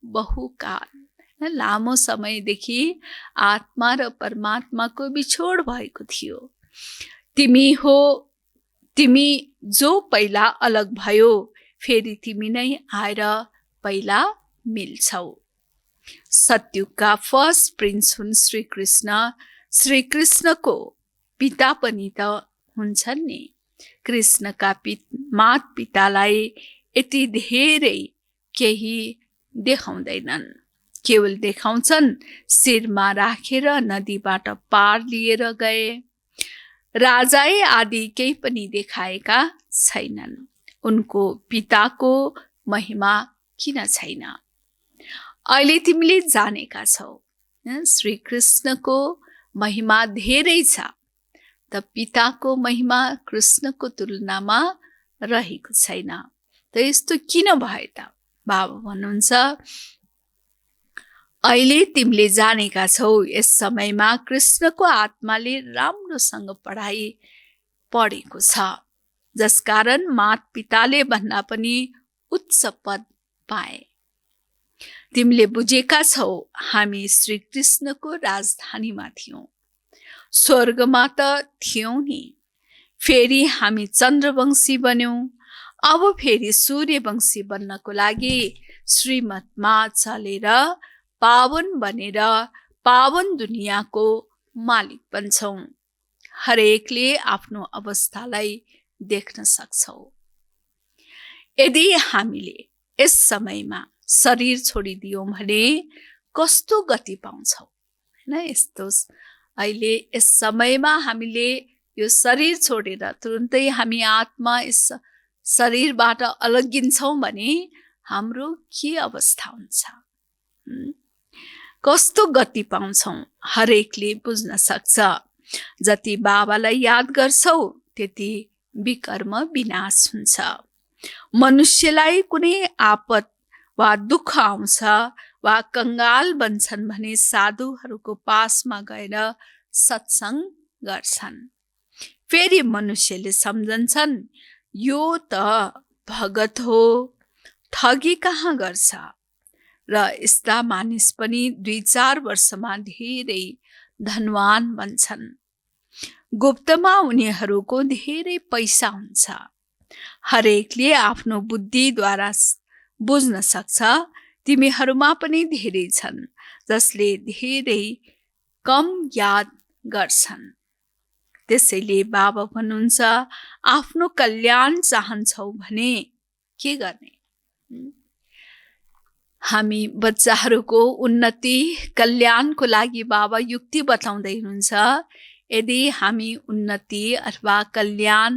बहुकाल। लामो समयदेखि आत्मा र परमात्माको बिछोड भएको थियो। तिमी जो पहिला अलग भयो, फेरि तिमी नै आएर पहिला मिल्छौ। सत्युगका फर्स्ट प्रिन्स हुन् श्री कृष्ण। श्री कृष्णको पिता पनि त हुन्छन् नि। कृष्णका मात पितालाई यति धेरै केही देखाउँदैनन्, केवल देखाउँछन् शिरमा राखेर नदीबाट पार लिएर गए। राजाए आदि केही पनि देखाएका छैनन्। उनको पिताको महिमा किन छैन? अहिले तिमीले जानेका छौ, श्री कृष्णको महिमा धेरै छ, त पिताको महिमा कृष्णको तुलनामा रहेको छैन। त यस्तो किन भयो त? बाबा भन्नुहुन्छ, अहिले तिमीले जानेका छौ, यस समयमा कृष्णको आत्माले राम्रोसँग पढाइ पढेको छ, जसकारण मात पिताले भन्दा पनि उच्च पद पाए। तिमीले बुझेका छौ, हामी श्री कृष्णको राजधानीमा थियौं, स्वर्गमा त थियौं नि। फेरि हामी चन्द्रवंशी बन्यौं, अब फेरि सूर्यवंशी बन्नको लागि श्रीमतमा चलेर पावन बनेर पावन दुनियाँको मालिक बन्छौं। हरेकले आफ्नो अवस्थालाई देख्न सक्छौ। यदि हामीले यस समयमा शरीर छोडिदियौं भने कस्तो गति पाउँछौ? यस्तो अहिले यस समयमा हामीले यो शरीर छोडेर तुरुन्तै हामी आत्मा यस शरीरबाट अलगिन्छौं भने हाम्रो के अवस्था हुन्छ? कस्तो गति पाउँछौं? हरेकले बुझ्न सक्छ। जति बाबालाई याद गर्छौ, त्यति विकर्म विनाश हुन्छ। मनुष्यलाई कुनै आपद वा दुःख आउँछ वा कंगाल बन्छन् भने साधुहरूको पासमा गएर सत्संग गर्छन्। फेरि मनुष्यले सम्झन्छन्, यो त भगत हो, ठगी कहाँ गर्छ। र यस्ता मानिस पनि 2-4 वर्षमा धेरै धनवान बन्छन्। गुप्तमा उनीहरूको धेरै पैसा हुन्छ। हरेकले आफ्नो बुद्धिद्वारा बुझ्न सक्छ, तिमीहरूमा पनि धेरै छन् जसले धेरै कम याद गर्छन्। त्यसैले बाबा भन्नुहुन्छ, आफ्नो कल्याण चाहन्छौ भने के गर्ने? हामी बच्चाहरूको उन्नति कल्याणको लागि बाबा युक्ति बताउँदै हुनुहुन्छ। यदि हामी उन्नति अथवा कल्याण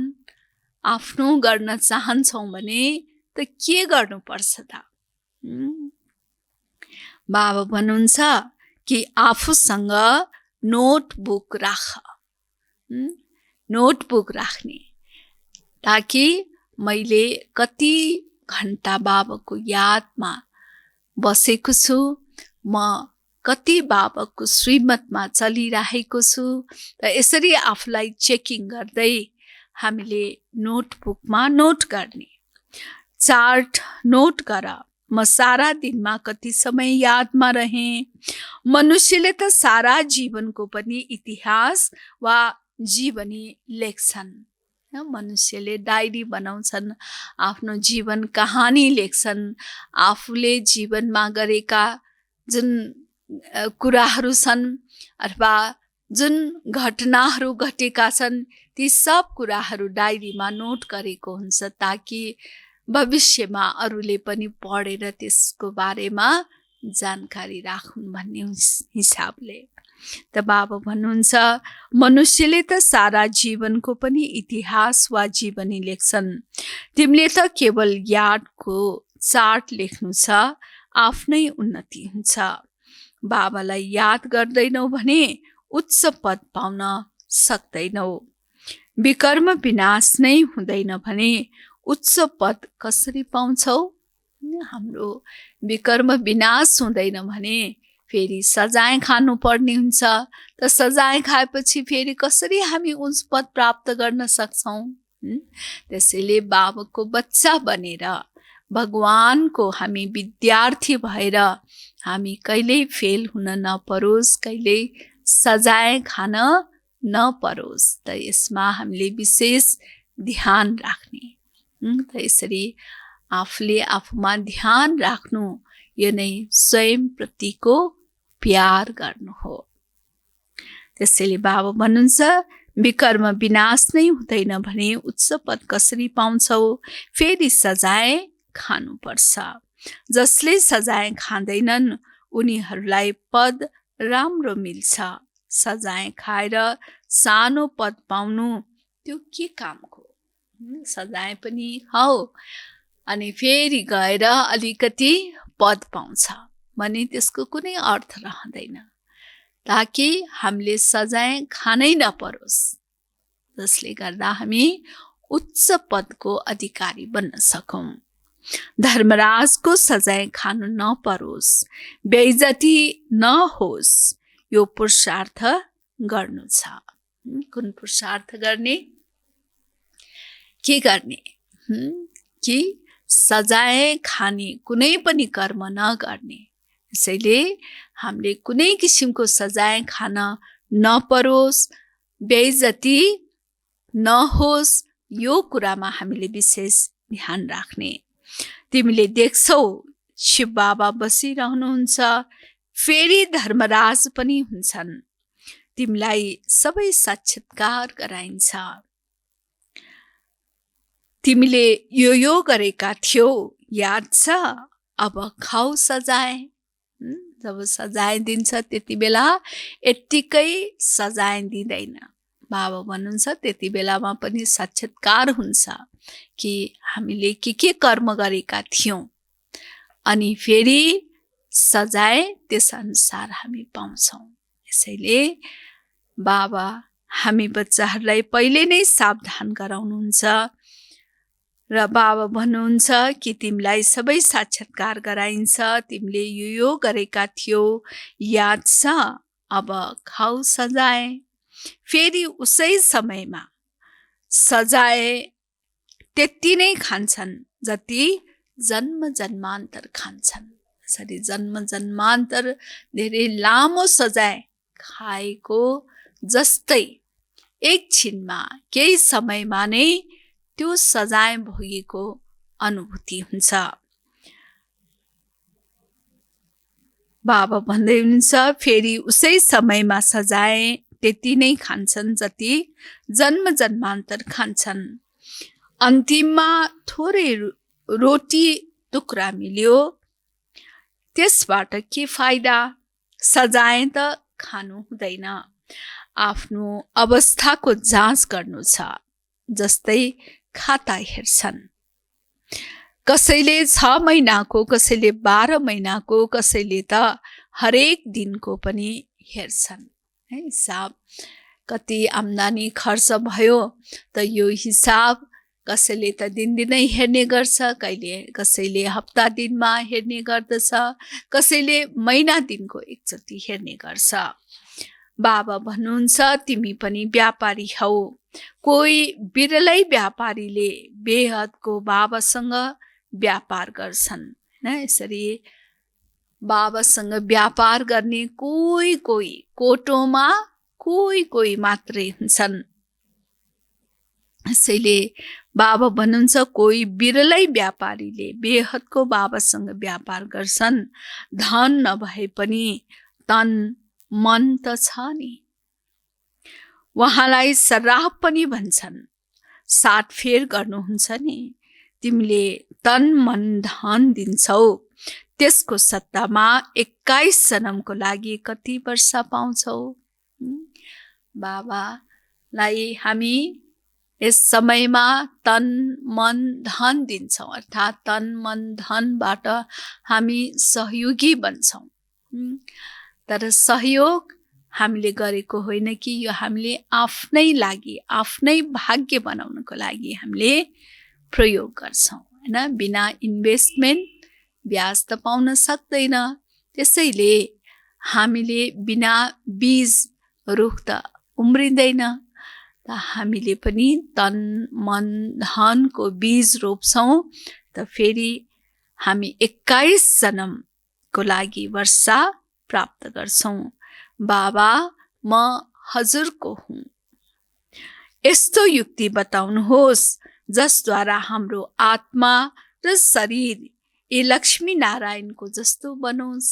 आफ्नो गर्न चाहन्छौँ भने त के गर्नुपर्छ त? बाबा भन्नुहुन्छ कि आफूसँग नोटबुक राख, नोटबुक राख्ने, ताकि मैले कति घण्टा बाबाको यादमा बसेको छु, म कति बाबाको श्रीमतमा चलिरहेको छु। र यसरी आफूलाई चेकिङ गर्दै हामीले नोटबुकमा नोट गर्ने। चार्ट नोट गर, म सारा दिनमा कति समय यादमा रहेँ। मनुष्यले त सारा जीवनको पनि इतिहास वा जीवनी लेख्छन्। मनुष्यले डायरी बनाउँछन्, आफ्नो जीवन कहानी लेख्छन्, आफूले जीवनमा गरेका जुन कुराहरू छन् अथवा जुन घटनाहरू घटेका छन् ती सब कुराहरू डायरीमा नोट गरेको हुन्छ, ताकि भविष्यमा अरूले पनि पढेर त्यसको बारेमा जानकारी राखुन् भन्ने हिसाबले। त बाबा भन्नुहुन्छ मनुष्यले त सारा जीवनको पनि इतिहास वा जीवनी लेख्छन्, तिमीले त केवल यादको चार्ट लेख्नु छ, आफ्नै उन्नति हुन्छ। बाबालाई याद गर्दैनौ भने उच्च पद पाउन सक्दैनौ। विकर्म विनाश नै हुँदैन भने उच्च पद कसरी पाउँछौ? हाम्रो विकर्म विनाश हुँदैन भने फेरि सजाय खानु पर्ने हुन्छ। त सजाय खाएपछि फेरि कसरी हामी उच्च पद प्राप्त गर्न सक्छौँ? त्यसैले बाबाको बच्चा बनेर, भगवानको हामी विद्यार्थी भएर हामी कहिल्यै फेल हुन नपरोस्, कहिल्यै सजाय खान नपरोस्। त यसमा हामीले विशेष ध्यान राख्ने। त यसरी आफूले आफूमा ध्यान राख्नु, यो नै स्वयं प्रतिको प्यार गर्नु हो। त्यसैले बाबा भन्नुहुन्छ विकर्म विनाश नै हुँदैन भने उच्च पद कसरी पाउँछौ? फेरि सजाय खानुपर्छ। जसले सजाय खाँदैनन् उनीहरूलाई पद राम्रो मिल्छ। सजाय खाएर सानो पद पाउनु त्यो के कामको? सजाय पनि हौ अनि फेरि गएर अलिकति पद पाउँछ भने त्यसको कुनै अर्थ रहँदैन। ताकि हामीले सजाय खानै नपरोस्, जसले गर्दा हामी उच्च पदको अधिकारी बन्न सकौँ। धर्मराजको सजाय खानु नपरोस्, बेइज्जती नहोस्, यो पुरुषार्थ गर्नु छ। कुन पुरुषार्थ गर्ने? के गर्ने? कि सजाय खाने कुनै पनि कर्म नगर्ने। त्यसैले हामीले कुनै किसिमको सजाय खान नपरोस्, बेइज्जती नहोस्, यो कुरामा हामीले विशेष ध्यान राख्ने। तिमीले देख्छौ शिव बाबा बसिरहनुहुन्छ, फेरि धर्मराज पनि हुन्छन्। तिमीलाई सबै साक्षात्कार गराइन्छ। तिमीले यो गरेका थियौ, याद छ? अब खाऊ सजाय। जब सजाय दिन्छ त्यति बेला यत्तिकै सजाय दिँदैन। बाबा भन्नुहुन्छ त्यति बेलामा पनि साक्षात्कार हुन्छ कि हामीले के कर्म गरेका थियौँ, अनि फेरि सजाय त्यसअनुसार हामी पाउँछौँ। यसैले बाबा हामी बच्चाहरूलाई पहिले नै सावधान गराउनुहुन्छ र बाबा भन्नुहुन्छ कि तिमीलाई सबै साक्षात्कार गराइन्छ। तिमीले यो गरेका थियौ, याद छ? अब खाऊ सजाय। फेरि उसै समयमा सजाय त्यति नै खान्छन् जति जन्म जन्मान्तर खान्छन्। यसरी जन्म जन्मान्तर धेरै लामो सजाय खाएको जस्तै एकछिनमा केही समयमा नै त्यो सजाय भोगेको अनुभूति हुन्छ। बाबा भन्दै हुनुहुन्छ फेरि उसै समयमा सजाय त्यति नै खान्छन् जति जन्म जन्मान्तर खान्छन्। अन्तिममा थोरै रोटी टुक्रा मिल्यो, त्यसबाट के फाइदा? सजाय त खानु हुँदैन, आफ्नो अवस्थाको जाँच गर्नु छ। जस्तै खाता हेर्छन्, कसैले 6 महिनाको, कसैले 12 महिनाको, कसैले त हरेक दिनको पनि हेर्छन्। हिसाब कति आम्दानी खर्च भयो त यो हिसाब कसैले त दिनदिनै हेर्ने गर्छ, कसैले हप्ता दिनमा हेर्ने गर्दछ, कसैले महिना दिनको एकचोटि हेर्ने गर्छ। बाबा भन्नुहुन्छ तिमी पनि व्यापारी हौ। कोही बिरलै व्यापारीले बेहदको बाबासँग व्यापार गर्छन्। हैन। यसरी बाबासँग व्यापार गर्ने कोही कोही कोटोमा कोही मात्रै हुन्छन्। यसैले बाबा भन्नुहुन्छ कोही बिरलै व्यापारीले बेहदको बाबासँग व्यापार गर्छन्। धन नभए पनि तन मन त छ नि। उहाँलाई सराप पनि भन्छन्। साटफेर गर्नुहुन्छ नि। तिमीले तन मन धन दिन्छौ, त्यसको सट्टामा 21 जन्मको लागि कति वर्ष पाउँछौ? बाबालाई हामी यस समयमा तन मन धन दिन्छौँ, अर्थात् तन मन धनबाट हामी सहयोगी बन्छौँ। तर सहयोग हामीले गरेको होइन कि यो हामीले आफ्नै लागि, आफ्नै भाग्य बनाउनको लागि हामीले प्रयोग गर्छौँ हैन। बिना इन्भेस्टमेन्ट ब्याज त पाउन सक्दैन। त्यसैले हामीले बिना बीज रुख त उम्रिँदैन। त हामीले पनि तन मन धनको बीज रोप्छौँ, त फेरि हामी 21 जन्मको लागि वर्षा प्राप्त गर्छौँ। बाबा म हजुरको हुँ। यस्तो युक्ति बताउनुहोस् जसद्वारा हाम्रो आत्मा र शरीर यी लक्ष्मी नारायणको जस्तो बनोस्।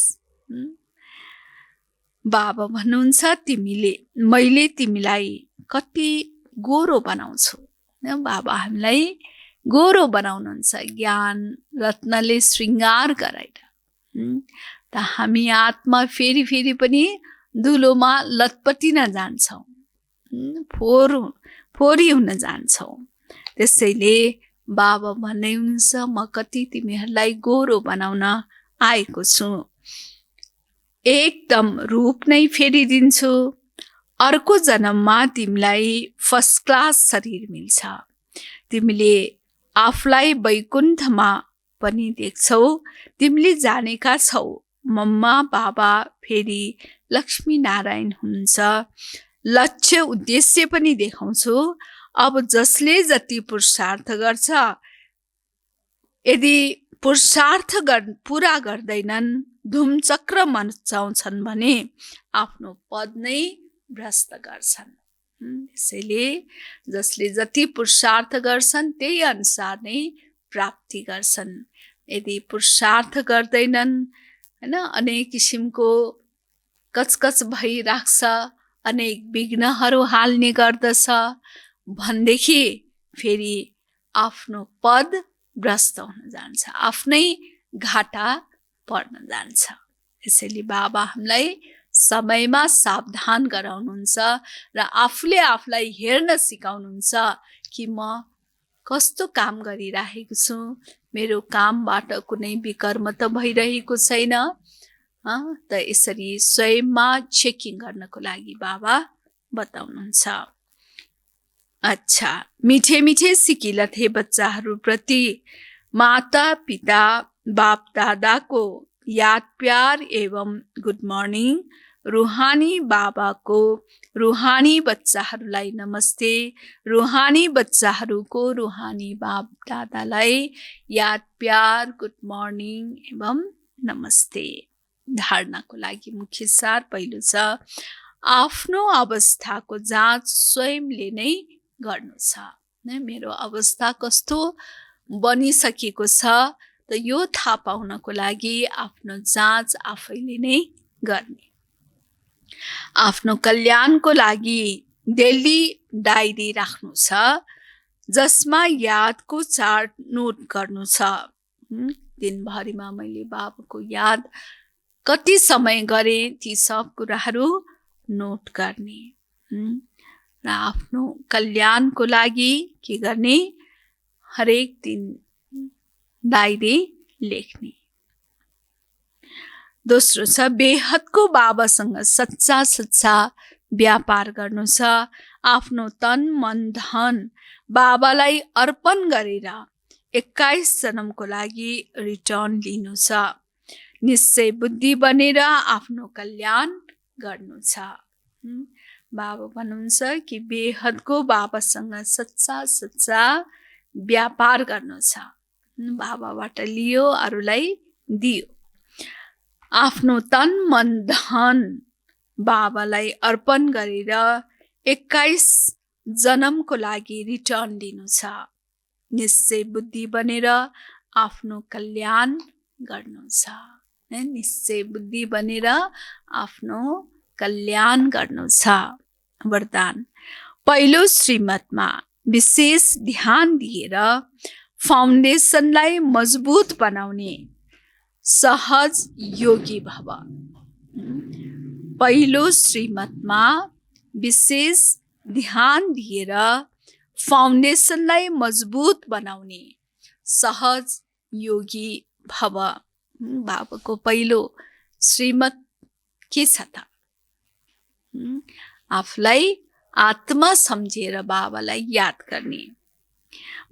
बाबा भन्नुहुन्छ मैले तिमीलाई कति गोरो बनाउँछु। बाबा हामीलाई गोरो बनाउनुहुन्छ ज्ञान रत्नले श्रृङ्गार गराएर। त हामी आत्मा फेरि पनि धुलोमा लटपटिन जान्छौँ, फोहोरी हुन जान्छौँ। त्यसैले बाबा भन्नुहुन्छ म कति तिमीहरूलाई गोरो बनाउन आएको छु। एकदम रूप नै फेरिदिन्छु। अर्को जन्ममा तिमीलाई फर्स्ट क्लास शरीर मिल्छ। तिमीले आफूलाई वैकुण्ठमा पनि देख्छौ। तिमीले जानेका छौ मम्मा बाबा फेरि लक्ष्मी नारायण हुनुहुन्छ। लक्ष्य उद्देश्य पनि देखाउँछु। अब जसले जति पुरुषार्थ गर्छ, यदि पुरुषार्थ पुरा गर्दैनन्, धुमचक्र मचाउँछन् भने आफ्नो पद नै भ्रष्ट गर्छन्। त्यसैले जसले जति पुरुषार्थ गर्छन् त्यही अनुसार नै प्राप्ति गर्छन्। यदि पुरुषार्थ गर्दैनन् हैन, अनेक किसिमको कचकच भइराख्छ, अनेक विघ्नहरू हाल्ने गर्दछ भनेदेखि फेरि आफ्नो पद भ्रष्ट हुन जान्छ, आफ्नै घाटा पर्न जान्छ। त्यसैले बाबा हामीलाई समयमा सावधान गराउनुहुन्छ र आफूले आफूलाई हेर्न सिकाउनुहुन्छ कि म कस्तो काम गरिरहेको छु, मेरो कामबाट कुनै विकर्म त भइरहेको छैन। त यसरी स्वयंमा चेकिङ गर्नको लागि बाबा बताउनुहुन्छ। अच्छा, मिठे मिठे सिकिला थे बच्चाहरूप्रति माता पिता बाप दादाको याद प्यार एवं गुड मर्निङ। रूहानी बाबाको रूहानी बच्चाहरूलाई नमस्ते। रूहानी बच्चाहरूको रूहानी बाप दादालाई याद प्यार गुड मर्निङ एवं नमस्ते। धारणाको लागि मुख्य सार पहिलो छ, आफ्नो अवस्थाको जाँच स्वयंले नै गर्नु छ। मेरो अवस्था कस्तो बनिसकेको छ त यो थाहा पाउनको लागि आफ्नो जाँच आफैले नै गर्ने। आफ्नो कल्याणको लागि डेली डायरी राख्नु छ, जसमा यादको चार्ट नोट गर्नु छ। दिनभरिमा मैले बाबाको याद कति समय गरेँ ती सब कुराहरू नोट गर्ने र आफ्नो कल्याणको लागि के गर्ने, हरेक दिन डायरी लेख्ने। दोस्रो छ, बेहदको बाबासँग सच्चा व्यापार गर्नु छ। आफ्नो तन मन धन बाबालाई अर्पण गरेर 21 जन्मको लागि रिटर्न लिनु छ। निश्चय बुद्धि बनेर आफ्नो कल्याण गर्नु छ। बाबा भन्नुहुन्छ कि बेहदको बाबासँग सच्चा व्यापार गर्नु छ। बाबाबाट लियो, अरूलाई दियो। आफ्नो तन मन धन बाबालाई अर्पण गरेर 21 जन्मको लागि रिटर्न दिनु छ। निश्चय बुद्धि बनेर आफ्नो कल्याण गर्नु छ। निश्चय बुद्धि बनेर आफ्नो कल्याण गर्नु छ। वरदान, पहिलो श्रीमतमा विशेष ध्यान दिएर फाउन्डेसनलाई मजबुत बनाउने सहज योगी भव। पहिलो श्रीमतमा विशेष ध्यान दिएर फाउन्डेसनलाई मजबुत बनाउने सहज योगी भव। बाबाको पहिलो श्रीमत के छ त? आफूलाई आत्मा सम्झेर बाबालाई याद गर्ने।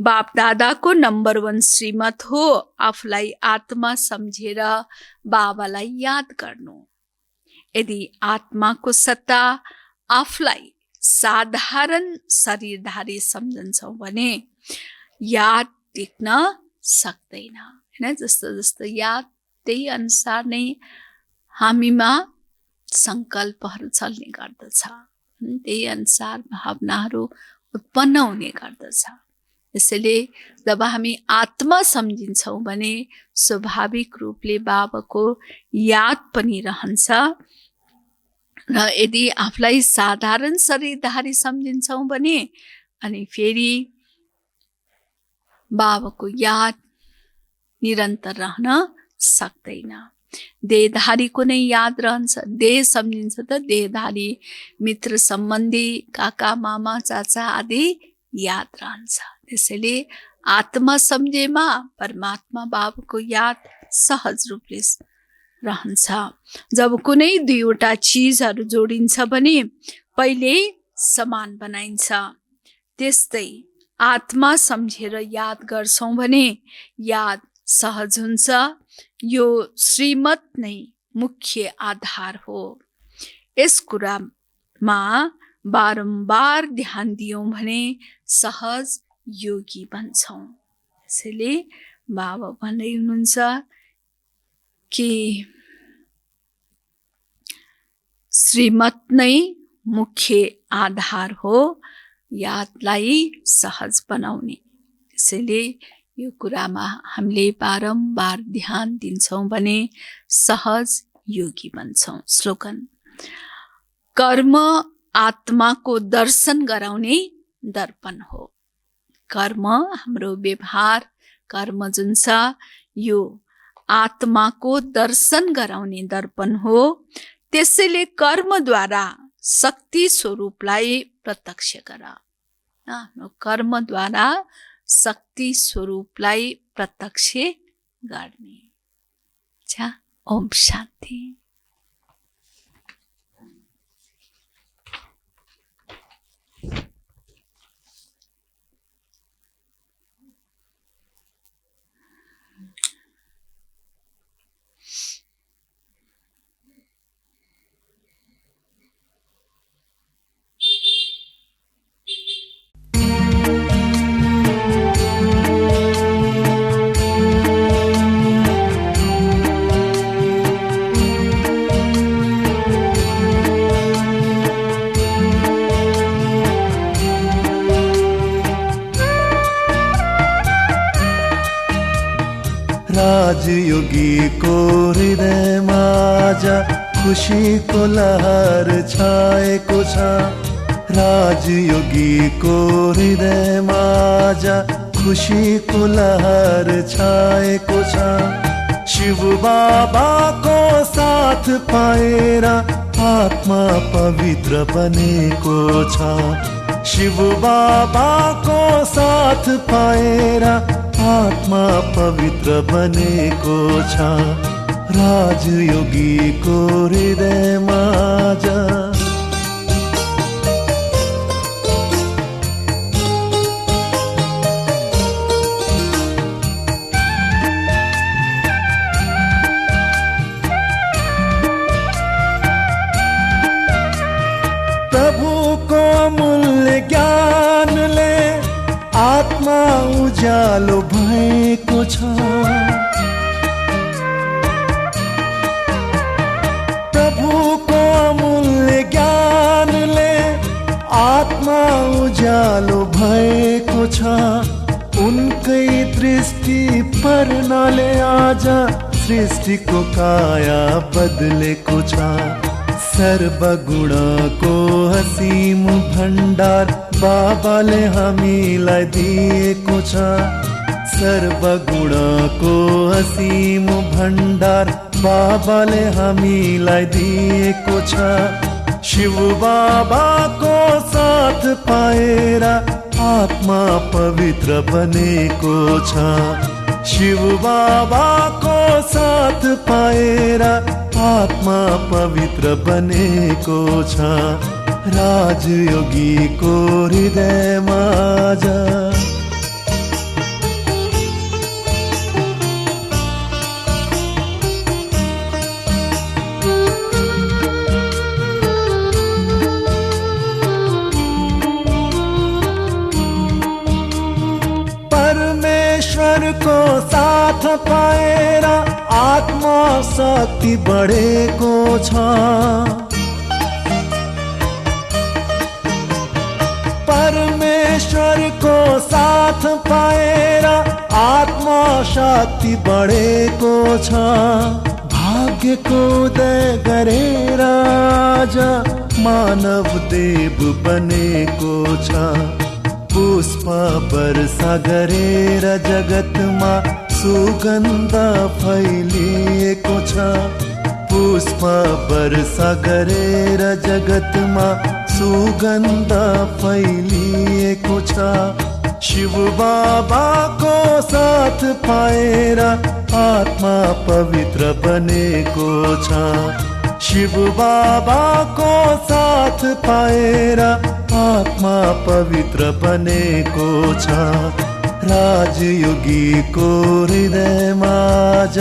बाप दादाको नम्बर 1 श्रीमत हो आफूलाई आत्मा सम्झेर बाबालाई याद गर्नु। यदि आत्माको सत्ता आफूलाई साधारण शरीरधारी सम्झन्छौँ भने याद टिक्न सक्दैन। हैन, जस्तो जस्तो याद त्यही अनुसार नै हामीमा संकल्पहरू चल्ने गर्दछ। त्यही अनुसार भावनाहरू उत्पन्न हुने गर्दछ। त्यसैले जब हामी आत्मा सम्झिन्छौँ भने स्वाभाविक रूपले बाबाको याद पनि रहन्छ। र यदि आफूलाई साधारण शरीरधारी सम्झिन्छौँ भने अनि फेरि बाबाको याद निरन्तर रहन सक्दैन। देहधारीको नै याद रहन्छ। देह सम्झिन्छ त देहधारी मित्र सम्बन्धी काका मामा चाचा आदि याद रहन्छ। त्यसैले आत्मा सम्झेमा परमात्मा बाबाको याद सहज रूपले रहन्छ। जब कुनै दुईवटा चिजहरू जोडिन्छ भने पहिले समान बनाइन्छ। त्यस्तै आत्मा सम्झेर याद गर्छौँ भने याद सहज हुन्छ। यो श्रीमत नै मुख्य आधार हो। यस कुरामा बारम्बार ध्यान दियौँ भने सहज योगी बन्छौँ। त्यसैले बाबा भन्दै हुनुहुन्छ कि श्रीमत नै मुख्य आधार हो यादलाई सहज बनाउने। त्यसैले यो कुरामा हामीले बारम्बार ध्यान दिन्छौँ भने सहज योगी बन्छौँ। श्लोकन, कर्म आत्माको दर्शन गराउने दर्पण हो। कर्म हाम्रो व्यवहार कर्म जुन छ यो आत्माको दर्शन गराउने दर्पण हो। त्यसैले कर्मद्वारा शक्ति स्वरूपलाई प्रत्यक्ष गर। कर्मद्वारा शक्ति स्वरूपलाई प्रत्यक्ष गर्ने। ओम शान्ति। राजयोगीको हृदयमा आज खुसीको लहर छाएको छ। राजयोगीको हृदयमा आज खुसीको लहर छाएको छ। शिव बाबाको साथ पाएर आत्मा पवित्र बनेको छ। शिव बाबाको साथ पाएर आत्मा पवित्र बनेको छ। राजयोगीको हृदयमा जा। प्रभुको अमूल्य ज्ञानले आत्मा उज्यालो भएको छ। छ उनकै दृष्टि पर्नाले आज सृष्टिको काया बदलेको छ। सर्वगुणको असीम भण्डार बाबाले हामीलाई दिएको छ। सर्वगुणको असीम भण्डार बाबाले हामीलाई दिएको छ। शिव बाबाको साथ पाएर आत्मा पवित्र बनेको छ। शिव बाबाको साथ पाएर आत्मा पवित्र बनेको छ। राजयोगीको हृदयमा आज परमेश्वरको साथ पाएर आत्मा शक्ति बढेको छ। परमेश्वरको साथ पाएर आत्मा शक्ति बढेको छ। भाग्यको उदय गरेर आज मानव देव बनेको छ। पुष्प वर्षा गरेर जगतमा सुगन्ध फैलिएको छ। पुष्प वर्षा गरेर जगतमा सुगन्ध फैलिएको छ। शिव बाबाको साथ पाएर आत्मा पवित्र बनेको छ। शिव बाबाको साथ पाएर आत्मा पवित्र बनेको छ। राजयोगीको हृदयमा आज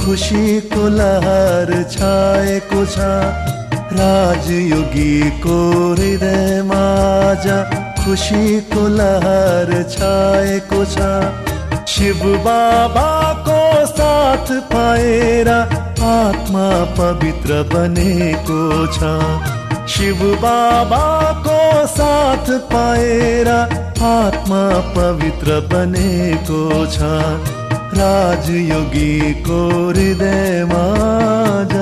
खुशीको लहर छाएको छ। राजयोगीको हृदयमा आज खुशीको लहर छाएको छ। शिव बाबाको साथ पाएर आत्मा पवित्र बनेको छ। शिव बाबाको साथ पाएर आत्मा पवित्र बनेको छ। राजयोगीको हृदयमा आज